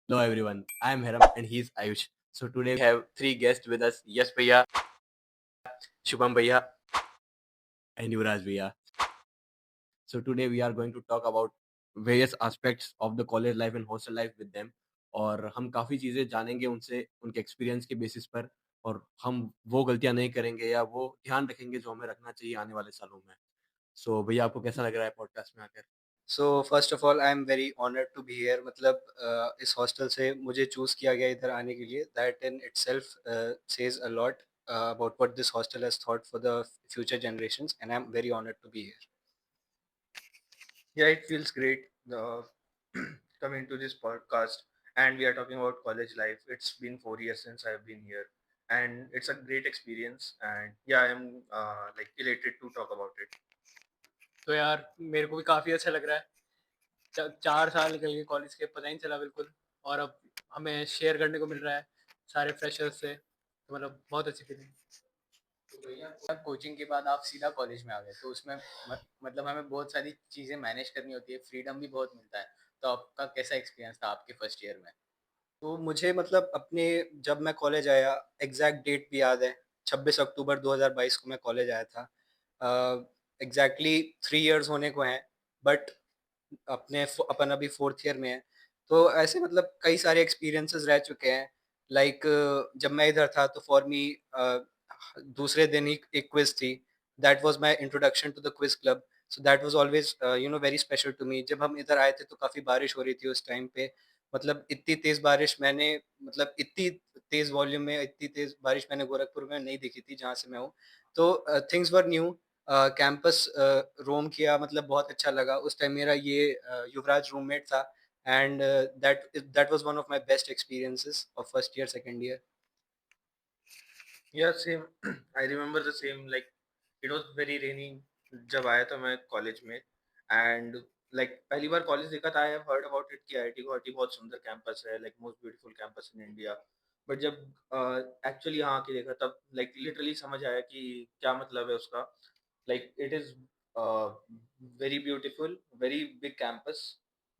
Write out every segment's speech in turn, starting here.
Hello everyone, I am Hiram and he's Ayush. So today we have three guests with us. Yes Bhaiya, Shubham Bhaiya and Yuvraj Bhaiya. So today we are going to talk about various aspects of the college life and hostel life with them. और हम काफ़ी चीज़ें जानेंगे उनसे उनके experience के basis पर और हम वो गलतियाँ नहीं करेंगे या वो ध्यान रखेंगे जो हमें रखना चाहिए आने वाले सालों में. So भैया आपको कैसा लग रहा है पॉडकास्ट में आकर? So first of all I am very honoured to be here मतलब इस हॉस्टल से मुझे चूज़ किया गया इधर आने के लिए that in itself says a lot about what this hostel has thought for the future generations, and I'm very honored to be here. Yeah, it feels great coming to this podcast, and we are talking about college life. It's been 4 years since I've been here, and it's a great experience. And yeah, I am like elated to talk about it. तो यार मेरे को भी काफ़ी अच्छा लग रहा है. 4 साल निकल गए कॉलेज के, पता ही नहीं चला बिल्कुल. और अब हमें शेयर करने को मिल रहा है सारे फ्रेशर्स से, तो मतलब बहुत अच्छी फीलिंग. तो भैया कोचिंग के बाद आप सीधा कॉलेज में आ गए, तो उसमें मतलब हमें बहुत सारी चीज़ें मैनेज करनी होती है, फ्रीडम भी बहुत मिलता है. तो आपका कैसा एक्सपीरियंस था आपके फर्स्ट ईयर में? तो मुझे मतलब अपने जब मैं कॉलेज आया एग्जैक्ट डेट भी याद है, 26 अक्टूबर 2022 को मैं कॉलेज आया था. एग्जैक्टली 3 इयर्स होने को हैं, बट अपन अभी फोर्थ ईयर में है. तो ऐसे मतलब कई सारे एक्सपीरियंसेस रह चुके हैं. लाइक जब मैं इधर था तो फॉर मी दूसरे दिन ही एक क्विज थी. That was my introduction to the quiz club. So that was always very special to me. जब हम इधर आए थे तो काफ़ी बारिश हो रही थी उस टाइम पे. मतलब इतनी तेज़ बारिश मैंने मतलब इतनी तेज़ वॉल्यूम में इतनी तेज़ बारिश मैंने गोरखपुर में नहीं देखी थी जहाँ से मैं हूँ. तो थिंग्स वर न्यू. कैंपस रोम किया, मतलब बहुत अच्छा लगा. उस टाइम मेरा ये युवराज रूममेट था, and that was one of my best experiences of first year second year. Yeah, same. I remember the same. Like it was very rainy जब आया था मैं कॉलेज में, एंड पहली बार कॉलेज देखा था. I have heard about it कि IIT Guwahati बहुत सुंदर कैंपस है, like most beautiful campus in India. But जब एक्चुअली यहाँ आके देखा तब लिटरली समझ आया कि क्या मतलब है उसका. It is very beautiful, very big campus.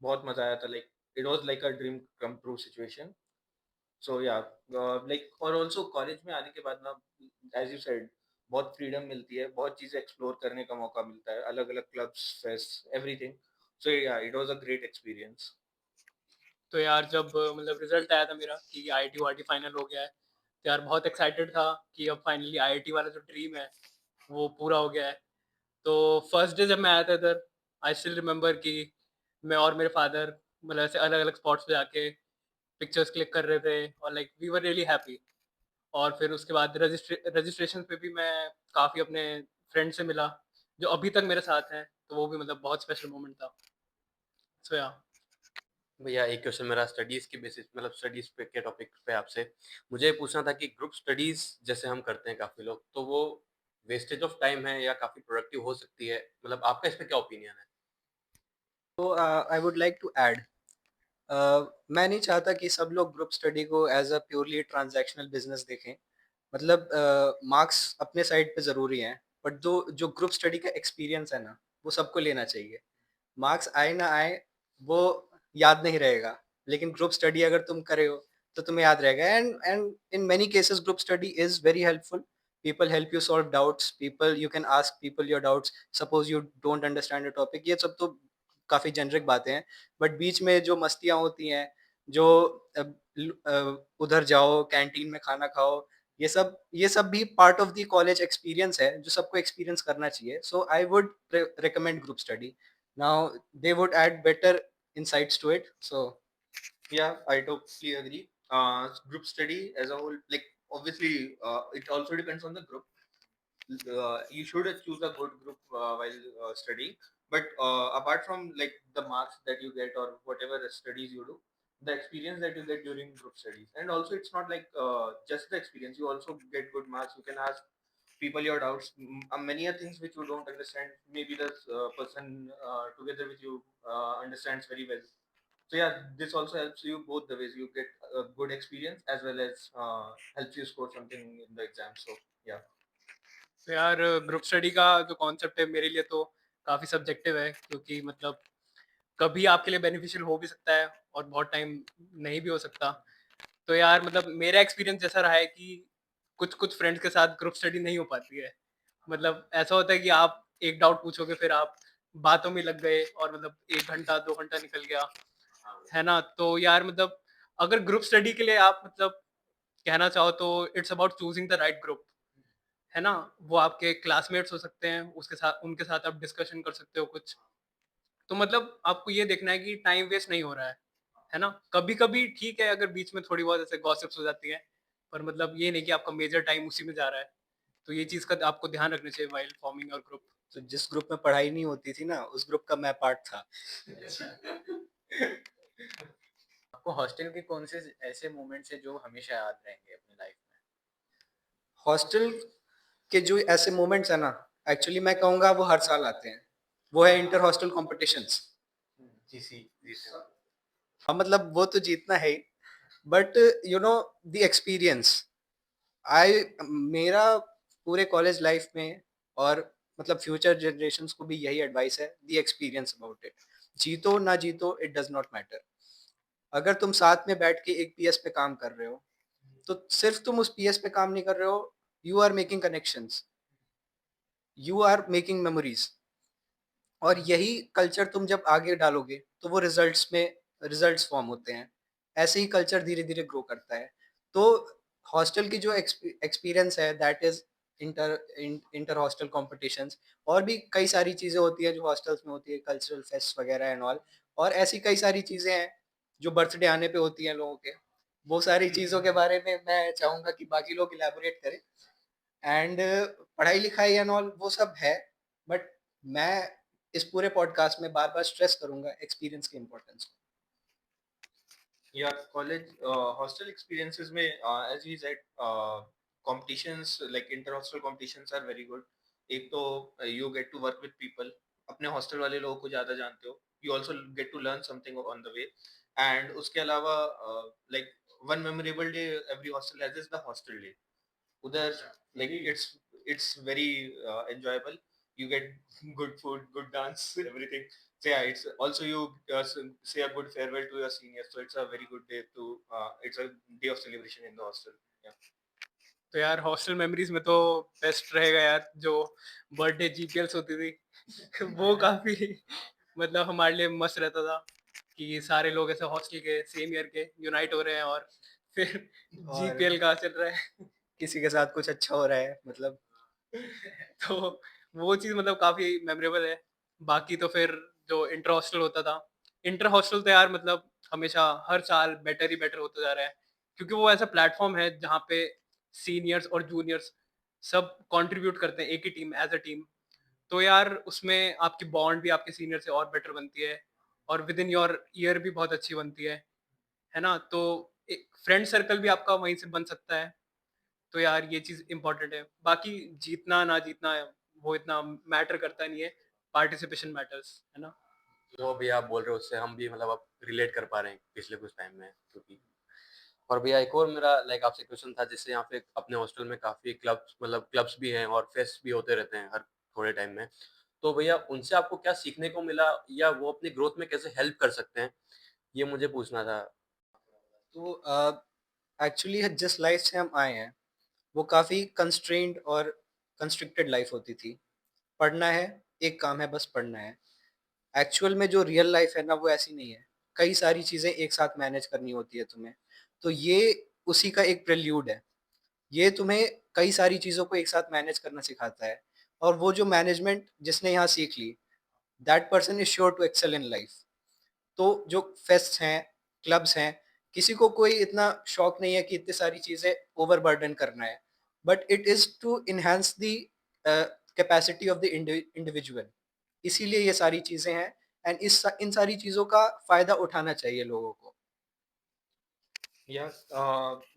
बहुत मजा आया था. It was like a dream come true situation. So yeah और ऑल्सो कॉलेज में आने के बाद ना, एज यू सेड, बहुत फ्रीडम मिलती है, बहुत चीज़ें एक्सप्लोर करने का मौका मिलता है, अलग अलग clubs, fest, everything. So yeah it was a great experience. तो यार जब मतलब रिजल्ट आया था मेरा कि आईआईटी वाईटी फाइनल हो गया है, तो यार बहुत एक्साइटेड था कि अब फाइनली आईआईटी वाला जो ड्रीम है वो पूरा हो गया है. तो फर्स्ट डे जब मैं आया था इधर, आई स्टिल रिमेंबर कि मैं और मेरे फादर मतलब ऐसे अलग अलग स्पॉट्स पे जाके पिक्चर्स क्लिक कर रहे थे और like we were really happy. और फिर उसके बाद रजिस्ट्रेशन पे भी मैं काफ़ी अपने फ्रेंड से मिला जो अभी तक मेरे साथ हैं, तो वो भी मतलब बहुत स्पेशल मोमेंट था. सो या भैया एक क्वेश्चन मेरा स्टडीज के बेसिस मतलब स्टडीज पे के टॉपिक पे आपसे मुझे पूछना था कि ग्रुप स्टडीज जैसे हम करते हैं काफी लोग तो वो वेस्टेज ऑफ टाइम है या काफी प्रोडक्टिव हो सकती है, मतलब आपका इस पे क्या ओपिनियन है? तो I would like to add, मैं नहीं चाहता कि सब लोग ग्रुप स्टडी को as a purely transactional business देखें. मतलब मार्क्स अपने साइड पे ज़रूरी हैं, बट जो जो ग्रुप स्टडी का एक्सपीरियंस है ना, वो सबको लेना चाहिए. मार्क्स आए ना आए, वो याद नहीं रहेगा, लेकिन ग्रुप स्टडी अगर तुम करे हो तो तुम्हें याद रहेगा. And in many cases group study is very helpful. People help you solve doubts, people you can ask people your doubts. Suppose you don't understand a topic, ये सब तो काफ़ी जेनरिक बातें हैं. बट बीच में जो मस्तियाँ होती हैं, जो उधर जाओ कैंटीन में खाना खाओ, ये सब भी part of the college experience है जो सबको एक्सपीरियंस करना चाहिए. So I would recommend group study. Now they would add better insights to it. So Yeah, I totally agree. Group study as a whole, obviously, it also depends on the group. You should choose a good group while studying. But apart from the marks that you get or whatever studies you do, the experience that you get during group studies, and also it's not just the experience. You also get good marks. You can ask people your doubts. Many are things which you don't understand. Maybe the person together with you understands very well. So yeah, this also helps you both the ways. You get a good experience as well as helps you score something in the exam. So yeah. तो यार group study का जो concept है मेरे लिए तो काफ़ी subjective है, क्योंकि मतलब कभी आपके लिए बेनिफिशियल हो भी सकता है और बहुत टाइम नहीं भी हो सकता। तो यार मतलब मेरा एक्सपीरियंस जैसा रहा है कि कुछ फ्रेंड्स के साथ ग्रुप स्टडी नहीं हो पाती है। मतलब ऐसा होता है कि आप एक डाउट पूछोगे, फिर आप बातों में लग गए और मतलब 1 घंटा 2 घंटा निकल गया, है ना? तो यार मतलब अगर ग्रुप स्टडी के लिए आप मतलब कहना चाहो तो it's about choosing the right group, है ना? वो आपके क्लासमेट्स हो सकते हैं, उसके साथ उनके साथ आप डिस्कशन कर सकते हो कुछ। तो मतलब आपको ये देखना है कि टाइम वेस्ट नहीं हो रहा है ना? कभी-कभी ठीक है अगर बीच में थोड़ी बहुत ऐसे गॉसिप्स हो जाती हैं, पर मतलब ये नहीं कि आपका मेजर टाइम उसी में जा रहा है। तो ये चीज़ का आपको ध्यान रखना चाहिए व्हाइल फॉर्मिंग योर ग्रुप। तो जिस ग्रुप में पढ़ाई नहीं होती थी ना, उस ग्रुप का मैं पार्ट था। आपको हॉस्टल के कौन से ऐसे मोमेंट्स है जो हमेशा याद रहेंगे अपनी लाइफ में? हॉस्टल के जो ऐसे मोमेंट्स है ना, एक्चुअली मैं कहूँगा वो हर साल आते हैं। वो है इंटर हॉस्टल कॉम्पिटिशन्स। जीसी हाँ, मतलब वो तो जीतना है ही, but you know the experience. I मेरा पूरे कॉलेज लाइफ में और मतलब फ्यूचर जनरेशंस को भी यही एडवाइस है, द एक्सपीरियंस अबाउट इट। जीतो ना जीतो, इट डज नॉट मैटर। अगर तुम साथ में बैठ के एक पीएस पे काम कर रहे हो, तो सिर्फ तुम उस पीएस पे काम नहीं कर रहे हो, you are making connections, you are making memories. और यही कल्चर तुम जब आगे डालोगे तो वो रिजल्ट्स में रिजल्ट्स फॉर्म होते हैं। ऐसे ही कल्चर धीरे धीरे ग्रो करता है। तो हॉस्टल की जो एक्सपीरियंस है, that is inter inter hostel competitions. और भी कई सारी चीज़ें होती हैं जो हॉस्टल्स में होती है, कल्चरल फेस्ट वगैरह एंड ऑल। और ऐसी कई सारी चीज़ें हैं जो बर्थडे आने पे होती हैं लोगों के। वो सारी चीज़ों के बारे में मैं चाहूँगा कि बाकी लोग इलेबोरेट करें। एंड पढ़ाई लिखाई एंड ऑल वो सब है, बट मैं इस पूरे पॉडकास्ट में बार बार स्ट्रेस करूंगा एक्सपीरियंस की इम्पोर्टेंस को। Yeah, college hostel experiences में as we said competitions like inter-hostel competitions are very good. एक तो you get to work with people, अपने hostel वाले लोगों को ज़्यादा जानते हो, you also get to learn something on the way, and उसके अलावा like one memorable day every hostel has is the hostel day. उधर like it's very enjoyable. You get good food, good dance, everything. So yeah, it's also you say a good farewell to your seniors. So it's a very good day to it's a day of celebration in the hostel. Yeah. तो यार hostel memories में तो best रहेगा यार जो birthday जीपीएल्स होती थी। वो काफ़ी मतलब हमारे लिए मस्त रहता था कि सारे लोग ऐसे हॉस्टल के सेम ईयर के यूनाइट हो रहे हैं और फिर और जीपीएल का चल रहा है। किसी के साथ कुछ अच्छा हो रहा है, मतलब तो वो चीज़ मतलब काफ़ी मेमोरेबल है। बाकी तो फिर जो इंटर हॉस्टल होता था, इंटर हॉस्टल तो यार मतलब हमेशा हर साल बेटर ही बेटर होता जा रहा है। क्योंकि वो ऐसा प्लेटफ़ॉर्म है जहाँ पे सीनियर्स और जूनियर्स सब कंट्रीब्यूट करते हैं एक ही टीम एज़ अ टीम। तो यार उसमें आपकी बॉन्ड भी आपके सीनियर से और बेटर बनती है और विद इन योर ईयर भी बहुत अच्छी बनती है ना? तो एक फ्रेंड सर्कल भी आपका वहीं से बन सकता है। तो यार ये चीज़ इम्पोर्टेंट है। बाकी जीतना ना जीतना वो इतना मैटर करता नहीं है, पार्टिसिपेशन मैटर्स, है ना? जो भी आप बोल रहे हो उससे हम भी मतलब अब रिलेट कर पा रहे हैं पिछले कुछ टाइम में, क्योंकि और भैया एक और मेरा लाइक आपसे क्वेश्चन था, जैसे यहाँ पे अपने हॉस्टल में काफ़ी क्लब्स मतलब क्लब्स भी हैं और फेस्ट भी होते रहते हैं हर थोड़े टाइम में। तो भैया उनसे आपको क्या सीखने को मिला या वो अपनी ग्रोथ में कैसे हेल्प कर सकते हैं? ये मुझे पूछना था। तो एक्चुअली जिस लाइफ से हम आए हैं वो काफ़ी कंस्ट्रेंड और कंस्ट्रिक्टेड लाइफ होती थी। पढ़ना है, एक काम है, बस पढ़ना है। एक्चुअल में जो रियल लाइफ है ना, वो ऐसी नहीं है। कई सारी चीज़ें एक साथ मैनेज करनी होती है तुम्हें। तो ये उसी का एक प्रेल्यूड है। ये तुम्हें कई सारी चीज़ों को एक साथ मैनेज करना सिखाता है। और वो जो मैनेजमेंट जिसने यहाँ सीख ली, that person is sure to excel in life. तो जो फेस्ट्स हैं, क्लब्स हैं, किसी को कोई इतना शौक नहीं है कि इतनी सारी चीज़ें ओवरबर्डन करना है, but it is to enhance the capacity of the individual. इसीलिए ये सारी चीज़ें हैं। एंड इन सारी चीज़ों का फ़ायदा उठाना चाहिए लोगों को। Yeah,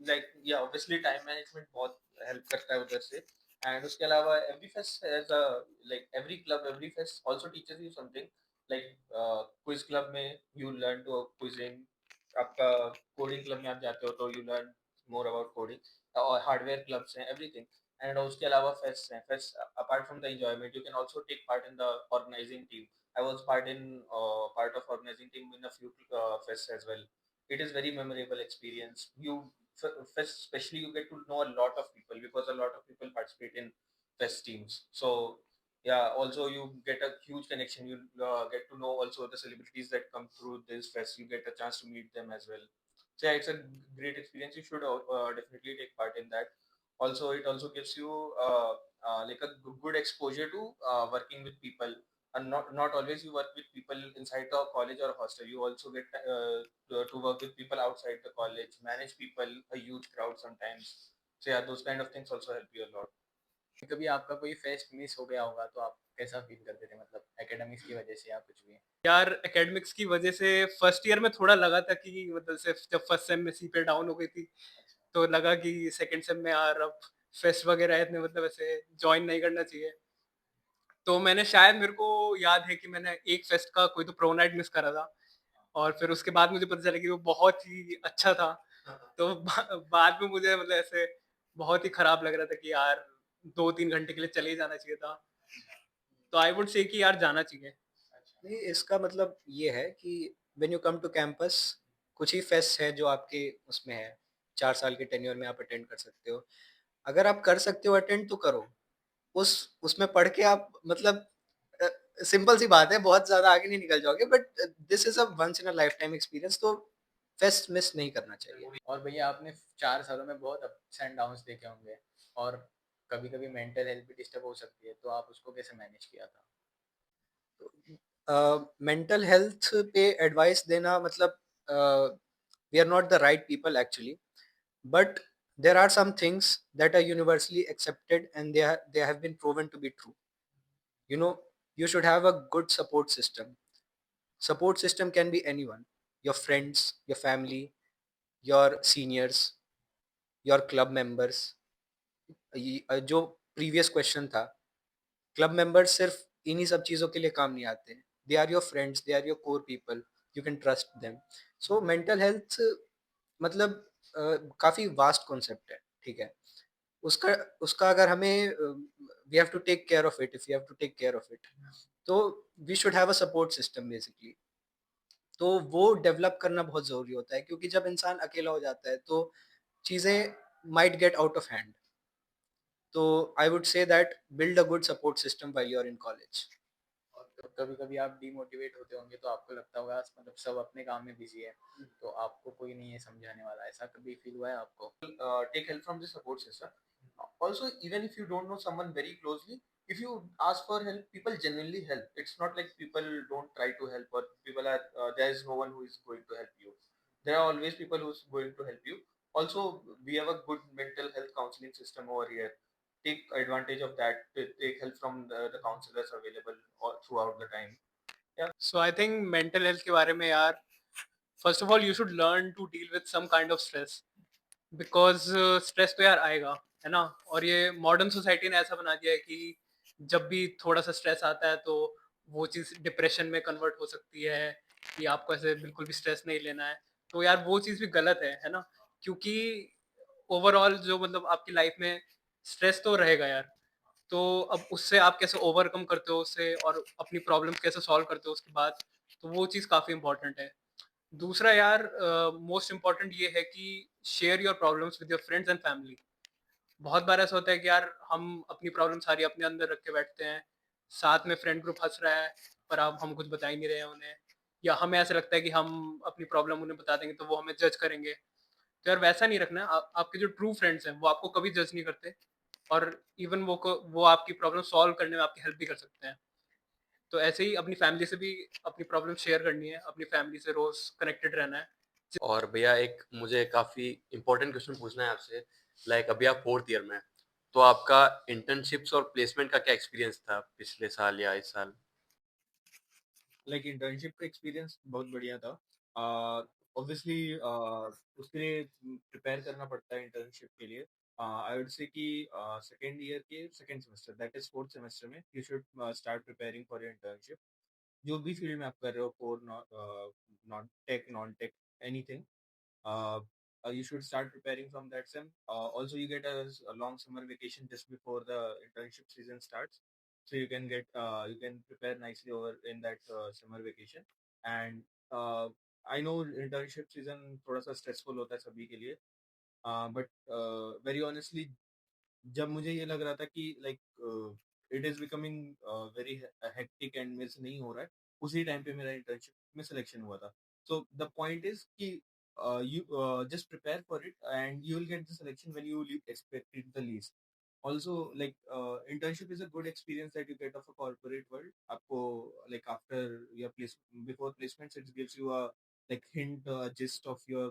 like yeah, obviously time management बहुत help करता है उधर से, and उसके अलावा every fest has a like every club every fest also teaches you something like quiz club में you learn to quizzing, आपका coding club में आप जाते हो तो you learn more about coding, और hardware clubs हैं everything. एंड उसके अलावा फेस्ट हैं. Fest apart from the enjoyment you can also take part in the organising team. I was part of organizing team in a few fests as well. It is very memorable experience. Fest especially you get to know a lot of people because a lot of people participate in fest teams. So yeah, also you get a huge connection. You get to know also the celebrities that come through this fest. You get a chance to meet them as well. So yeah, it's a great experience. You should definitely take part in that. Also, it also gives you like a good exposure to working with people, and not always you work with people inside the college or hostel. You also get to work with people outside the college, manage people, a huge crowd sometimes. So yeah, those kind of things also help you a lot. कभी आपका कोई fest miss हो गया होगा तो आप कैसा feel करते थे, मतलब एकेडमिक्स की वजह से या कुछ भी? यार एकेडमिक्स की वजह से फर्स्ट ईयर में थोड़ा लगा था कि मतलब सिर्फ जब फर्स्ट सेम में सीपीए डाउन हो गई थी तो लगा कि सेकंड सेम में यार अब फेस्ट वगैरह इतने मतलब ऐसे ज्वाइन नहीं करना चाहिए। तो मैंने शायद मेरे को याद है कि मैंने एक फेस्ट का कोई तो प्रो नाइट मिस करा था और फिर उसके बाद मुझे पता चला कि वो बहुत ही अच्छा था। तो बाद में मुझे मतलब ऐसे बहुत ही खराब लग रहा था कि यार 2-3 घंटे के लिए चले ही जाना चाहिए था। तो आई वुड से कि यार जाना चाहिए। नहीं, इसका मतलब ये है कि when you come to campus कुछ ही फेस्ट है जो आपके उसमें है, 4 साल के टेन्योर में आप अटेंड कर सकते हो। अगर आप कर सकते हो अटेंड तो करो। उसमें पढ़ के आप मतलब सिंपल सी बात है, बहुत ज़्यादा आगे नहीं निकल जाओगे, but this is a once in a lifetime experience, तो फेस्ट मिस नहीं करना चाहिए। और भैया आपने 4 सालों में बहुत अप्स एंड डाउन्स देखे होंगे और कभी-कभी मेंटल हेल्थ भी डिस्टर्ब हो सकती है, तो आप उसको कैसे मैनेज किया था? मेंटल हेल्थ पे एडवाइस देना मतलब we are not the right people actually, but there are some things that are universally accepted and they have been proven to be true. You know, you should have a good support system. Support system can be anyone: your friends, your family, your seniors, your club members. जो previous question था, club members सिर्फ इन्हीं सब चीज़ों के लिए काम नहीं आते हैं। They are your friends, they are your core people, you can trust them. So mental health मतलब काफ़ी वास्ट कॉन्सेप्ट है, ठीक है? उसका उसका अगर हमें we have to take care of it, if you have to take care of it, तो we should have a support system basically. तो वो डेवलप करना बहुत ज़रूरी होता है, क्योंकि जब इंसान अकेला हो जाता है तो चीज़ें might get out of hand. तो I would say that build a good support system while you are in college. और कभी-कभी आप डीमोटिवेट होते होंगे तो आपको लगता होगा मतलब सब अपने काम में बिजी है, तो आपको कोई नहीं है समझाने वाला, ऐसा कभी फील हुआ है आपको? Take help from the support system. Also, even if you don't know someone very closely, if you ask for help, people genuinely help. It's not like people don't try to help or people are there is no one who is going to help you. There are always people who's going to help you. Also, we have a good mental health counseling system over here. Take advantage of that. Take help from the counselors available all throughout the time. Yeah. So I think mental health के बारे में यार first of all you should learn to deal with some kind of stress because stress तो यार आएगा, है ना? और ये मॉडर्न सोसाइटी ने ऐसा बना दिया है कि जब भी थोड़ा सा स्ट्रेस आता है तो वो चीज़ डिप्रेशन में कन्वर्ट हो सकती है कि आपको ऐसे बिल्कुल भी स्ट्रेस नहीं लेना है। तो यार वो चीज़ भी गलत है ना? क्योंकि ओवरऑल जो मतलब आपकी लाइफ में स्ट्रेस तो रहेगा यार, तो अब उससे आप कैसे ओवरकम करते हो उससे और अपनी प्रॉब्लम्स कैसे सॉल्व करते हो उसके बाद, तो वो चीज़ काफ़ी इंपॉर्टेंट है। दूसरा यार मोस्ट इम्पोर्टेंट ये है कि share your problems with your friends and family. बहुत बार ऐसा होता है कि यार हम अपनी प्रॉब्लम सारी अपने अंदर रख के बैठते हैं, साथ में फ्रेंड ग्रुप हंस रहा है पर अब हम कुछ बता ही नहीं रहे हैं उन्हें, या हमें ऐसा लगता है कि हम अपनी प्रॉब्लम उन्हें बता देंगे तो वो हमें जज करेंगे। तो यार वैसा नहीं रखना है। आपके जो ट्रू फ्रेंड्स हैं वो आपको कभी जज नहीं करते और इवन वो आपकी प्रॉब्लम सॉल्व करने में आपकी हेल्प भी कर सकते हैं। तो ऐसे ही अपनी फैमिली से भी अपनी प्रॉब्लम शेयर करनी है, अपनी फैमिली से रोज कनेक्टेड रहना है। और भैया एक मुझे काफ़ी इम्पोर्टेंट क्वेश्चन पूछना है आपसे। लाइक अभी आप 4th ईयर में हैं, तो आपका इंटर्नशिप्स और प्लेसमेंट का क्या एक्सपीरियंस था पिछले साल या इस साल? लाइक इंटर्नशिप का एक्सपीरियंस बहुत बढ़िया था। ऑब्वियसली उसके लिए प्रिपेयर करना पड़ता है इंटर्नशिप के लिए। आई वुड से कि सेकेंड ईयर के second semester that is fourth semester में you should start preparing for your internship. जो भी फील्ड में आप कर रहे हो, core, non tech, non tech, anything, you should start preparing from that sem. Also, you get a long summer vacation just before the internship season starts, so you can prepare nicely over in that summer vacation. And I know internship season थोड़ा सा stressful होता है सभी के लिए, but very honestly जब मुझे ये लग रहा था कि like it is becoming very hectic and miss नहीं हो रहा है, उसी टाइम पे मेरा इंटर्नशिप में सिलेक्शन हुआ था. सो द पॉइंट इज कि you just prepare for it and you will get the selection when you expect it the least. Also, like internship is a good experience that you get of a corporate world. आपको like after your place before placements, it gives you a like hint, gist of your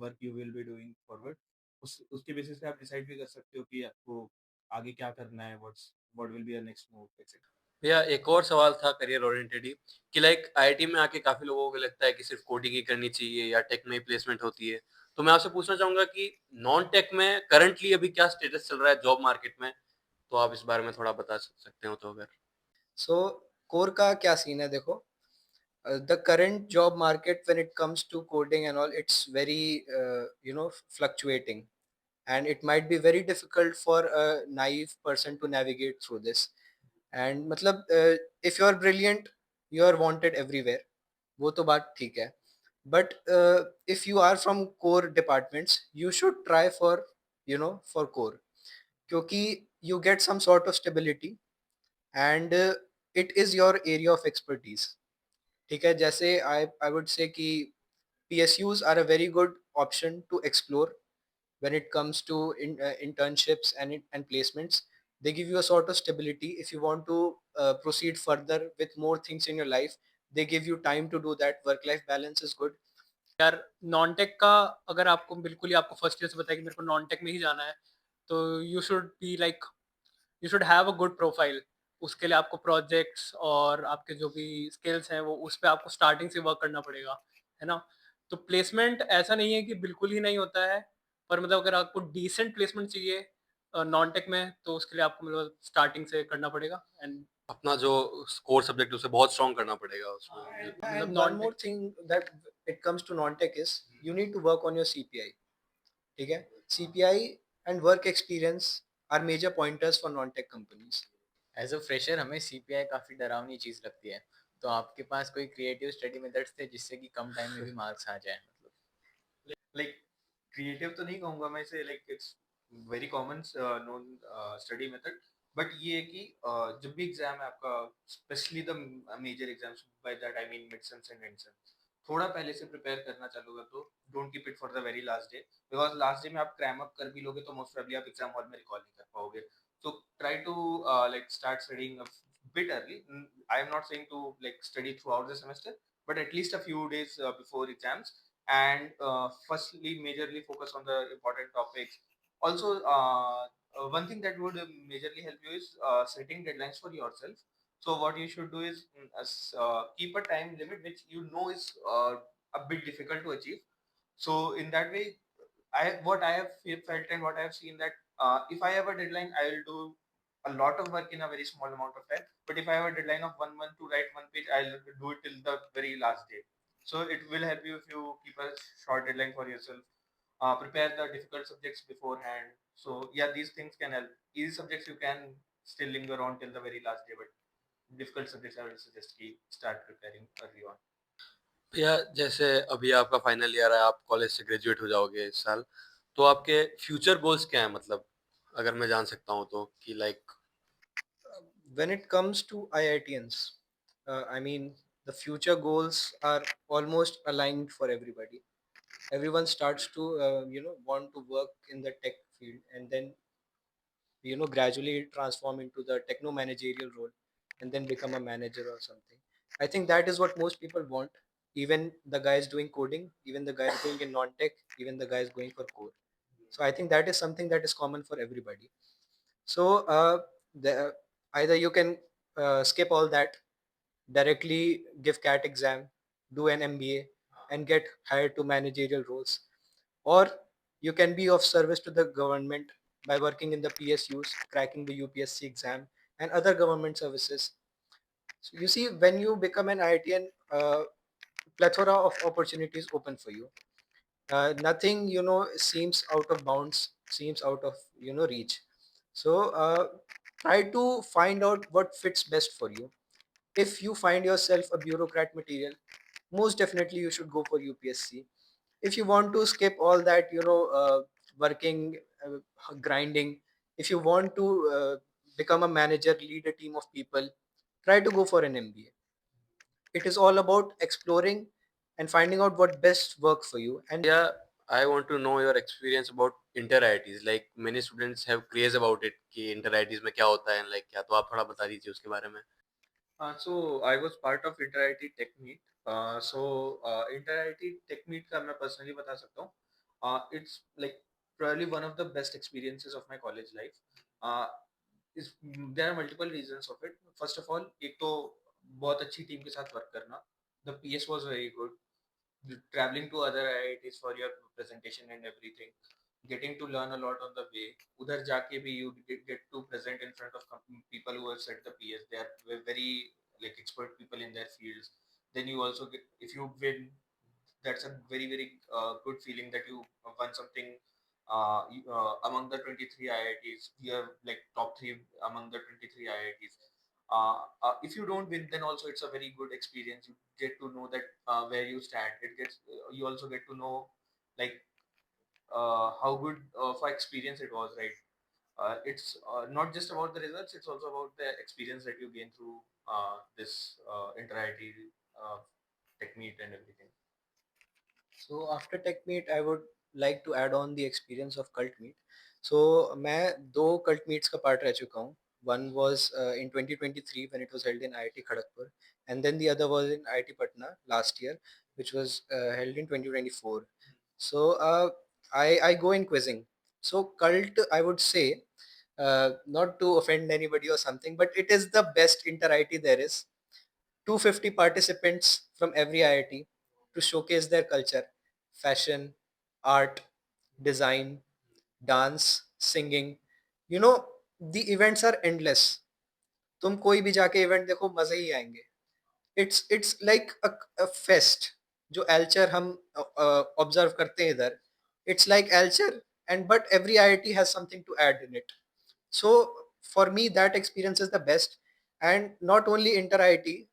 work you will be doing forward. उसके basis पे आप decide भी कर सकते हो कि आपको आगे क्या करना है, what will be your next move etcetera. भैया एक और सवाल था करियर ओरिएंटेड ही, कि लाइक आईआईटी में आके काफी लोगों को लगता है कि सिर्फ कोडिंग ही करनी चाहिए या टेक में ही प्लेसमेंट होती है. तो मैं आपसे पूछना चाहूंगा कि नॉन टेक में करंटली अभी क्या स्टेटस चल रहा है जॉब मार्केट में, तो आप इस बारे में थोड़ा बता सकते हो तो अगर. सो कोर का क्या सीन है देखो, the current job market when it comes to coding and all, it's very fluctuating, and it might be very difficult for a naive person to navigate through this. And मतलब if you are brilliant, you are wanted everywhere, वो तो बात ठीक है. But if you are from core departments, you should try for for core, क्योंकि you get some sort of stability, and it is your area of expertise. ठीक है, जैसे आई would say कि PSUs are a very good option to explore when it comes to internships and placements. They give you a sort of stability. If you want to proceed further with more things in your life, they give you time to do that. Work life balance is good. यार non tech का अगर आपको बिल्कुल ही आपको first year से बताया कि मेरे को नॉन टेक में ही जाना है, तो you should be like you should have a good profile. उसके लिए आपको प्रोजेक्ट्स और आपके जो भी स्किल्स हैं वो उस पर आपको स्टार्टिंग से वर्क करना पड़ेगा, है ना. तो प्लेसमेंट ऐसा नहीं है कि बिल्कुल ही नहीं होता है, पर मतलब अगर आपको डिसेंट प्लेसमेंट चाहिए नॉन टेक में, तो उसके लिए आपको मतलब स्टार्टिंग से करना पड़ेगा. एंड अपना जो कोर सब्जेक्ट उसे बहुत स्ट्रॉन्ग करना पड़ेगा उसमें. मतलब And one non more tech thing that it comes to non-tech is you need to work on your CPI. ठीक है, CPI and work experience are major pointers for non-tech companies. As a fresher हमें CPI काफ़ी डरावनी चीज़ लगती है, तो आपके पास कोई क्रिएटिव स्टडी मेथड्स थे जिससे कि कम टाइम में भी मार्क्स आ जाए मतलब. लाइक क्रिएटिव तो नहीं कहूंगा मैं इसे, like it's very common known study method. But ये है कि जब भी एग्जाम है आपका, specially the major exams, by that I mean mid sems and end sems, थोड़ा पहले से प्रिपेयर करना चालू कर दो. Don't keep it for the very last day, because last day में आप क्रैम अप कर भी लोगे तो मोस्ट प्रोबेबली आप एग्जाम हॉल में रिकॉल नहीं कर पाओगे. So try to like start studying a bit early. I am not saying to like study throughout the semester, but at least a few days before exams. And firstly, majorly focus on the important topics. Also, one thing that would majorly help you is setting deadlines for yourself. So what you should do is keep a time limit which you know is a bit difficult to achieve. So in that way, what I have felt and what I have seen that if I have a deadline, I will do a lot of work in a very small amount of time. But if I have a deadline of 1 month to write one page, I'll do it till the very last day. So it will help you if you keep a short deadline for yourself. Prepare the difficult subjects beforehand. So yeah, these things can help. Easy subjects you can still linger on till the very last day, but difficult subjects I will suggest कि start preparing early on. भैया जैसे अभी आपका final year है, आप college से graduate हो जाओगे इस साल, तो आपके फ्यूचर गोल्स क्या हैं, मतलब अगर मैं जान सकता हूँ तो, कि like. When it comes to IITians, I mean, the future goals are almost aligned for everybody. Everyone starts to want to work in the tech field, and then gradually transform into the techno managerial role, and then become a manager or something. I think that is what most people want. Even the guys doing coding, even the guys going in non-tech, even the guys going for core. So I think that is something that is common for everybody. So either you can skip all that, directly give CAT exam, do an MBA, and get hired to managerial roles, or you can be of service to the government by working in the PSUs, cracking the UPSC exam, and other government services. So you see, when you become an IITian, plethora of opportunities open for you. nothing seems out of bounds, seems out of reach. So try to find out what fits best for you. If you find yourself a bureaucrat material, most definitely you should go for UPSC. If you want to skip all that working, grinding, if you want to become a manager, lead a team of people, try to go for an MBA. It is all about exploring and finding out what best work for you. And Yeah, I want to know your experience about inter-IITs. Like many students have craze about it कि inter-IITs में क्या होता है, like क्या, तो आप थोड़ा बता दीजिए उसके बारे में. So I was part of Inter-IT Tech Meet. Inter-IT Tech Meet का मैं personally बता सकता हूँ. It's like probably one of the best experiences of my college life. Uh, there are multiple reasons of it. First of all, एक तो बहुत अच्छी team के साथ वर्क करना. The PS was very good. Traveling to other IITs for your presentation and everything, getting to learn a lot on the way. उधर जाके भी you get to present in front of people who have set the PS. They are very like expert people in their fields. Then you also get, if you win, that's a very good feeling that you won something. Among the 23 IITs, we are like top 3 among the 23 IITs. If you don't win, then also it's a very good experience. You get to know that where you stand. It gets you also get to know like how good of an experience it was, right? It's not just about the results; it's also about the experience that you gain through this inter-IT uh, tech meet and everything. so after tech meet, I would like to add on the experience of cult meet. So मैं दो cult meets का part रह चुका हूँ. One was in 2023 when it was held in IIT Kharagpur, and then the other was in IIT Patna last year, which was held in 2024. So I go in quizzing. So cult, I would say, not to offend anybody or something, but it is the best inter IT there is. 250 participants from every IIT to showcase their culture, fashion, art, design, dance, singing. You know, the events are endless. तुम कोई भी जाके event देखो, मजे ही आएंगे. It's like a fest. जो एल्चर हम observe करते हैं इधर, it's like एल्चर, and but every IIT has something to add in it. So for me, that experience is the best. And not only inter IT,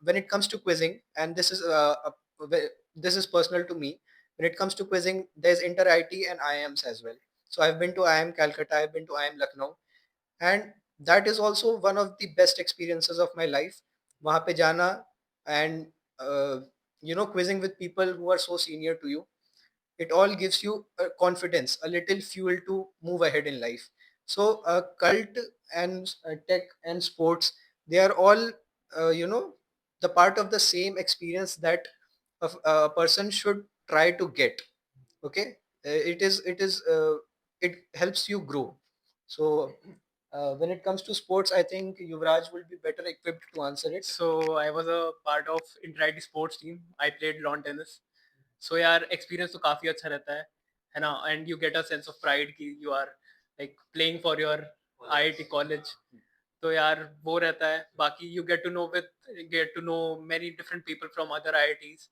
when it comes to quizzing, and this is personal to me. When it comes to quizzing, there's inter IT and IIMs as well. So I've been to IIM Calcutta, I've been to IIM Lucknow, and that is also one of the best experiences of my life. वहाँ पे जाना and quizzing with people who are so senior to you, it all gives you confidence, a little fuel to move ahead in life. So cult and tech and sports, they are all the part of the same experience that a person should try to get. Okay. It helps you grow. So when it comes to sports, I think Yuvraj will be better equipped to answer it. So I was a part of inter sports team. I played lawn tennis. So यार experience तो काफी अच्छा रहता है ना, and you get a sense of pride कि you are like playing for your IIT college. तो यार वो रहता है. बाकी you get to know many different people from other IITs.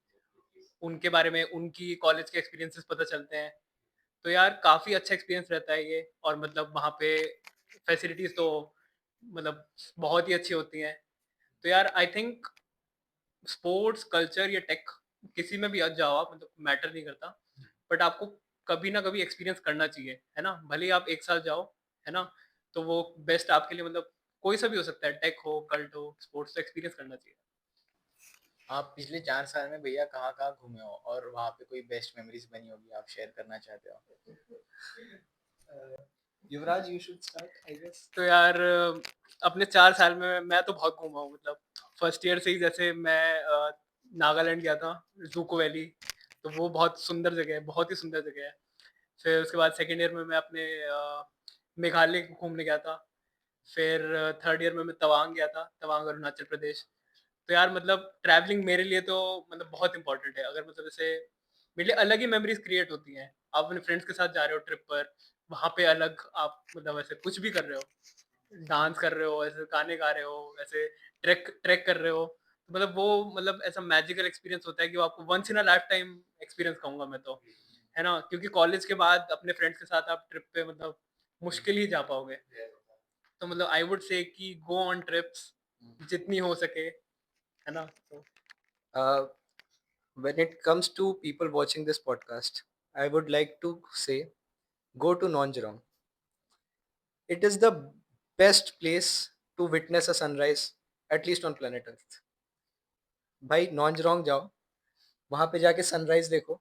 उनके बारे में, उनकी कॉलेज के एक्सपीरियंसेस पता चलते हैं. तो यार काफ़ी अच्छा एक्सपीरियंस रहता है ये. और मतलब वहाँ पे फैसिलिटीज़ तो मतलब बहुत ही अच्छी होती हैं. तो यार आई थिंक स्पोर्ट्स, कल्चर या टेक, किसी में भी आ जाओ आप, मतलब मैटर नहीं करता, बट आपको कभी ना कभी एक्सपीरियंस करना चाहिए, है ना? भले ही आप 1 साल जाओ, है ना? तो वो बेस्ट आपके लिए, मतलब कोई सा भी हो सकता है, टेक हो, कल्ट हो, स्पोर्ट्स, तो एक्सपीरियंस करना चाहिए. आप पिछले 4 साल में भैया कहाँ-कहाँ घूमे हो और वहाँ पे कोई बेस्ट मेमोरीज बनी होगी आप शेयर करना चाहते हो? Yuvraj, you should start I guess. तो यार अपने 4 साल में मैं तो बहुत घूमा हूँ. मतलब फर्स्ट ईयर से ही जैसे मैं नागालैंड गया था, ज़ूको वैली, तो वो बहुत सुंदर जगह है, बहुत ही सुंदर जगह है. फिर उसके बाद सेकंड ईयर में मैं अपने मेघालय घूमने गया था. फिर थर्ड ईयर में मैं तवांग गया था, तवांग अरुणाचल प्रदेश. तो यार मतलब ट्रैवलिंग मेरे लिए तो मतलब बहुत इंपॉर्टेंट है. अगर मतलब जैसे मेरे लिए अलग ही मेमोरीज क्रिएट होती हैं. आप अपने फ्रेंड्स के साथ जा रहे हो ट्रिप पर, वहाँ पे अलग आप मतलब ऐसे कुछ भी कर रहे हो, डांस कर रहे हो, ऐसे गाने गा रहे हो, ऐसे ट्रैक ट्रैक कर रहे हो, तो मतलब वो मतलब ऐसा मैजिकल एक्सपीरियंस होता है कि वो आपको once in a lifetime experience कहूँगा मैं तो. है ना, क्योंकि कॉलेज के बाद अपने फ्रेंड्स के साथ आप ट्रिप पे मतलब मुश्किल ही जा पाओगे। तो मतलब आई वुड से कि गो ऑन ट्रिप्स जितनी हो सके, है ना। तो Uh, when it comes to people watching this podcast, I would like to say go to Nonjarong. It is the best place to witness a sunrise, at least on planet Earth. भाई नॉन्जरोंग जाओ, वहां पे जाके sunrise देखो.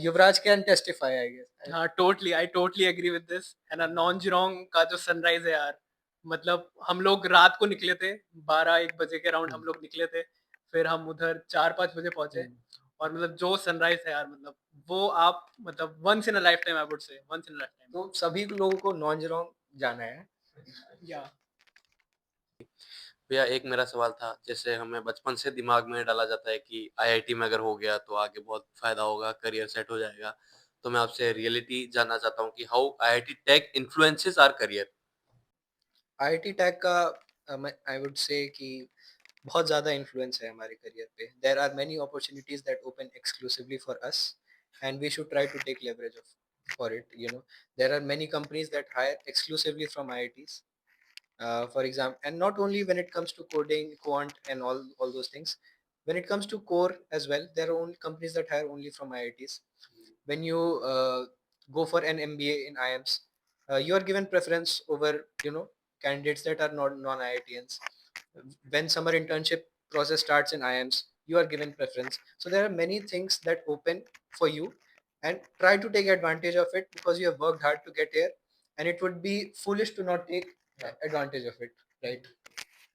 Yuvraj can testify I guess. हाँ, totally I totally agree with this, है ना। नॉनजिरोंग का जो सनराइज है यार, मतलब हम लोग रात को निकले थे, 12-1 बजे के अराउंड हम लोग निकले थे, फिर हम उधर 4-5 बजे पहुंचे, और मतलब जो सनराइज है यार, मतलब वो आप मतलब once in a lifetime, I would say once in a lifetime. तो सभी लोगों को नॉन्जरोंग जाना है. या भैया एक मेरा सवाल था, जैसे हमें बचपन से दिमाग में डाला जाता है कि आईआईटी में अगर हो गया तो आगे बहुत फायदा होगा, करियर सेट हो जाएगा। तो मैं आपसे रियलिटी जानना चाहता हूँ कि how IIT tech influences our career. IIT tag का आई वुड से कि बहुत ज़्यादा इन्फ्लुएंस है हमारे करियर पे. There are many opportunities that open exclusively for us and we should try to take leverage of for it. There are many companies that hire exclusively from IITs, for example, and not only when it comes to coding, quant, and all those things. When it comes to core as well, there are only companies that hire only from IITs. When you go for an MBA in IIMs, you are given preference over candidates that are not non-IITians. When summer internship process starts in IIMs, you are given preference. So there are many things that open for you, and try to take advantage of it because you have worked hard to get here, and it would be foolish to not take advantage of it, right?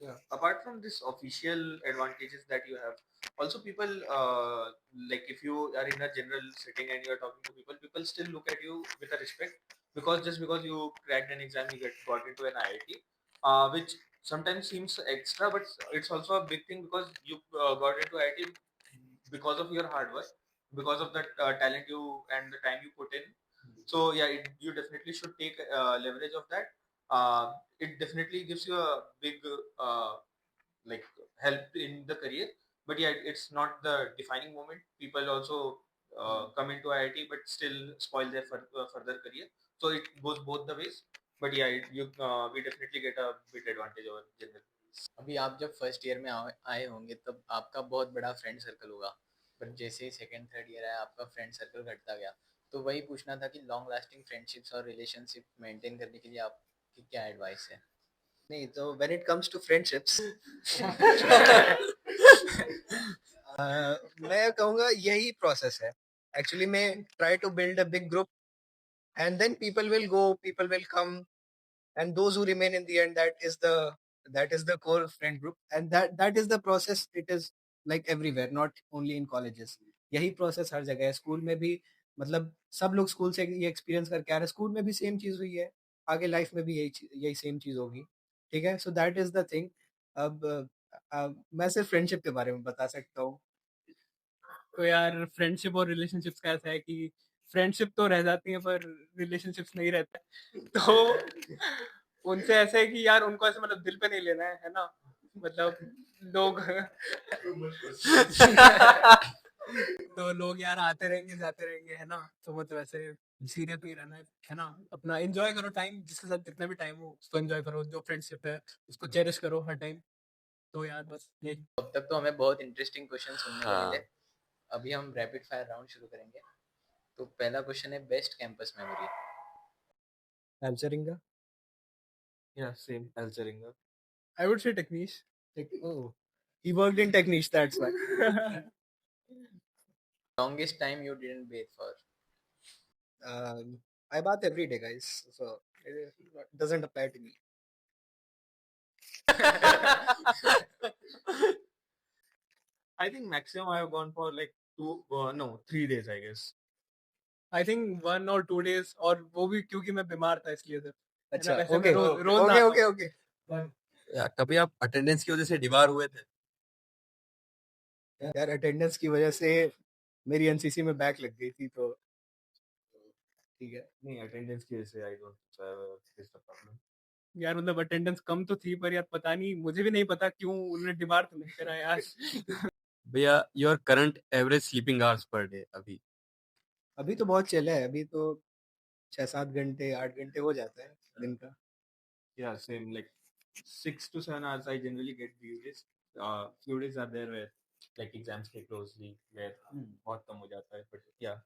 Yeah. Apart from this official advantages that you have, also people like if you are in a general setting and you are talking to people, people still look at you with a respect because just because you cracked an exam, you get got into an IIT, which sometimes seems extra, but it's also a big thing because you got into IIT because of your hard work, because of the talent you and the time you put in. So yeah, you definitely should take leverage of that. It definitely gives you a big like help in the career, but yeah, it's not the defining moment. People also come into IIT but still spoil their further career, so it goes both the ways. But yeah, we definitely get a bit advantage over general. अभी आप जब first year में आए होंगे तब आपका बहुत बड़ा फ्रेंड सर्कल होगा, पर जैसे ही सेकेंड थर्ड ईयर आया आपका फ्रेंड सर्कल घटता गया। तो वही पूछना था कि लॉन्ग लास्टिंग फ्रेंडशिप्स और रिलेशनशिप मेंटेन करने के लिए आपकी क्या एडवाइस है? नहीं, तो when it comes to friendships, मैं कहूँगा यही प्रोसेस है. एक्चुअली मैं try to build a big group, and then people will go, people will come, and those who remain in the end, that is the core friend group, and that is the process. It is like everywhere, not only in colleges. यही process हर जगह है. School में भी मतलब सब लोग school से ये एक्सपीरियंस करके आ रहे हैं. स्कूल में भी सेम चीज हुई है, आगे लाइफ में भी यही सेम चीज होगी. ठीक है, so that is the thing. अब मैं सिर्फ फ्रेंडशिप के बारे में बता सकता हूँ. तो यार फ्रेंडशिप और रिलेशनशिप्स का ऐसा है कि फ्रेंडशिप तो रह जाती है पर रिलेशनशिप्स नहीं रहते, तो उनसे ऐसा है कि यार उनको ऐसे मतलब दिल पे नहीं लेना है ना, मतलब लोग तो लोग यार आते रहेंगे जाते रहेंगे, है ना। तो मतलब ऐसे सीरियस नहीं रहना है ना, अपना एंजॉय करो टाइम, जिसके साथ जितना भी टाइम हो उसको एंजॉय करो, जो फ्रेंडशिप है उसको चेरिश करो हर टाइम। तो यार बस ये अब तक तो हमें बहुत इंटरेस्टिंग क्वेश्चन सुनने को मिले। हाँ, अभी हम रैपिड फायर राउंड शुरू करेंगे। तो पहला क्वेश्चन है best campus memory. Alcheringa. Yeah, same Alzheimer. I would say Techniche. Oh, he worked in Technique, that's why. Longest time you didn't bathe for. I bath every day, guys, so it doesn't apply to me. I think maximum I have gone for like 3 days, I guess. I think 1 और 2 days, और वो भी क्योंकि मैं बीमार था इसलिए सिर्फ। अच्छा, वैसे मैं okay, रोज okay, नहाता okay, हूँ। okay. या कभी आप अटेंडेंस की वजह से डिबार हुए थे? यार अटेंडेंस की वजह से मेरी एनसीसी में बैक लग गई थी, तो ठीक है. नहीं, attendance की वजह से I don't face the problem. यार मतलब अटेंडेंस कम तो थी, पर यार पता नहीं, मुझे भी नहीं पता क्यों उन्होंने डिबार तो नहीं करा यार। भैया your current average sleeping hours per day अभी? अभी तो बहुत चिल है, अभी तो 6-7 घंटे 8 घंटे हो जाता है दिन का। Yeah, same. Like 6 to 7 hours, I generally get few days. Few days are there where like exams stay closely, where बहुत कम हो जाता है. But yeah,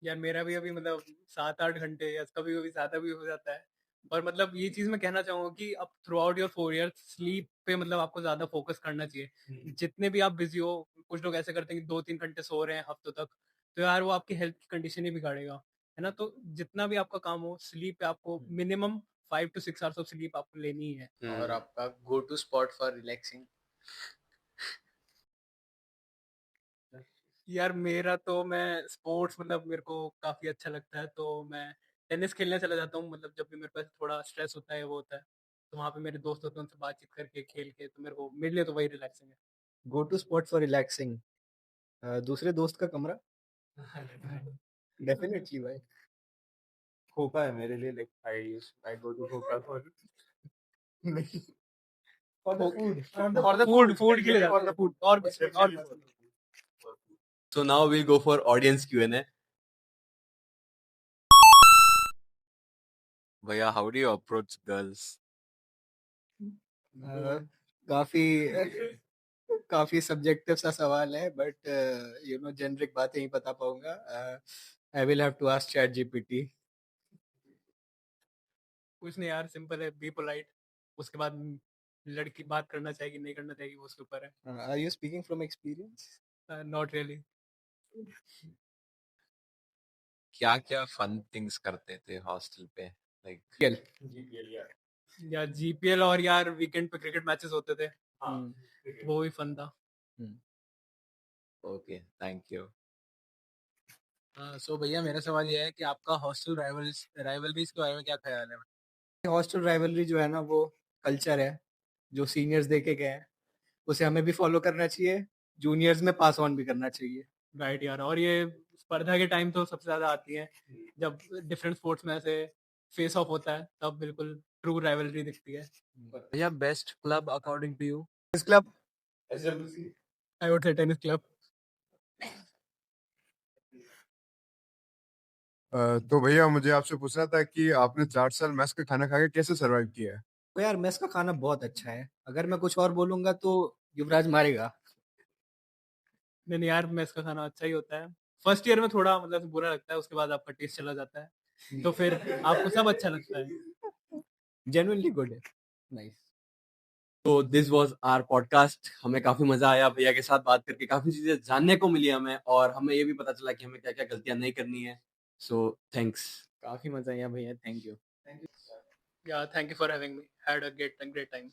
यार मेरा भी अभी मतलब 7-8 घंटे या कभी-कभी ज़्यादा भी हो जाता है। और मतलब ये चीज़ मैं कहना चाहूँगा कि अब through out your 4 years sleep पे मतलब आपको ज़्यादा फ़ोकस करना चाहिए। जितने भी आप बिज़ी हो, कुछ लोग ऐसे करते हैं कि 2-3 घंटे सो रहे हैं हफ्तों तक, तो यार वो आपकी हेल्थ की कंडीशन ही बिगाड़ेगा, है ना? तो जितना भी आपका काम हो, स्लीप पे आपको minimum 5 to 6 hours of sleep आपको लेनी ही है। और आपका go to spot for relaxing? यार मेरा तो मैं स्पोर्ट्स मतलब मेरे को काफ़ी अच्छा लगता है, तो मैं टेनिस खेलने चला जाता हूँ। मतलब जब भी मेरे पास थोड़ा स्ट्रेस होता है, वो होता है, तो वहाँ पे मेरे दोस्त होते हैं, उनसे बातचीत करके, खेल के, तो मेरे को मेरे लिए तो वही रिलैक्सिंग है। Go to spot for relaxing, दूसरे दोस्त का कमरा। डेफिनेटली भाई। खोखा है मेरे लिए. Like I go to खोखा for नहीं for the food. और फूड के लिए जाते हैं, फूड और कुछ नहीं, और कुछ नहीं। So now we'll go for audience Q&A. Bhaiya, how do you approach girls? काफी काफी सब्जेक्टिव सा सवाल है, बट यू नो जेनरिक बातें ही बता पाऊंगा। I will have to ask ChatGPT. कुछ नहीं यार, सिंपल है, बी पोलाइट। उसके बाद लड़की बात करना चाहेगी नहीं करना चाहेगी वो उसके ऊपर है। Are you speaking from experience? Not really. क्या क्या फन थिंग्स करते थे हॉस्टल पे? Like GPL, yeah. यार जीपीएल और यार वीकेंड पे क्रिकेट मैचेस होते थे, वो भी फन था। Okay, thank you. सो भैया मेरा सवाल ये है कि आपका हॉस्टल राइवलरीज के बारे में क्या ख्याल है? हॉस्टल राइवलरी जो है ना, वो कल्चर है जो सीनियर्स देके गए हैं, उसे हमें भी फॉलो करना चाहिए, जूनियर्स में पास ऑन भी करना चाहिए। राइट यार, और ये स्पर्धा के टाइम तो सबसे ज्यादा आती है, जब डिफरेंट स्पोर्ट्स में ऐसे फेस ऑफ होता है, तब बिल्कुल ट्रू राइवलरी दिखती है। भैया best club according to you? इस club SWC. I would say tennis club. तो भैया मुझे आपसे पूछना था कि आपने 4 साल मेस का खाना खा के कैसे सरवाइव किया है? तो यार मेस का खाना बहुत अच्छा है, अगर मैं कुछ और बोलूंगा तो युवराज मारेगा। नहीं नहीं यार, मेस का खाना अच्छा ही होता है। फर्स्ट ईयर में थोड़ा मतलब बुरा लगता है, उसके बाद आपका टेस्ट चला जाता है, तो फिर आपको सब अच्छा लगता है। जेन्युइनली गुड है, नाइस। तो दिस वाज आवर पॉडकास्ट। हमें काफी मजा आया भैया के साथ बात करके, काफी चीजें जानने को मिली हमें, और हमें ये भी पता चला कि हमें क्या क्या गलतियां नहीं करनी है। So thanks. काफी मजा आया भैया, थैंक यू। या thank you for having me, had a great time.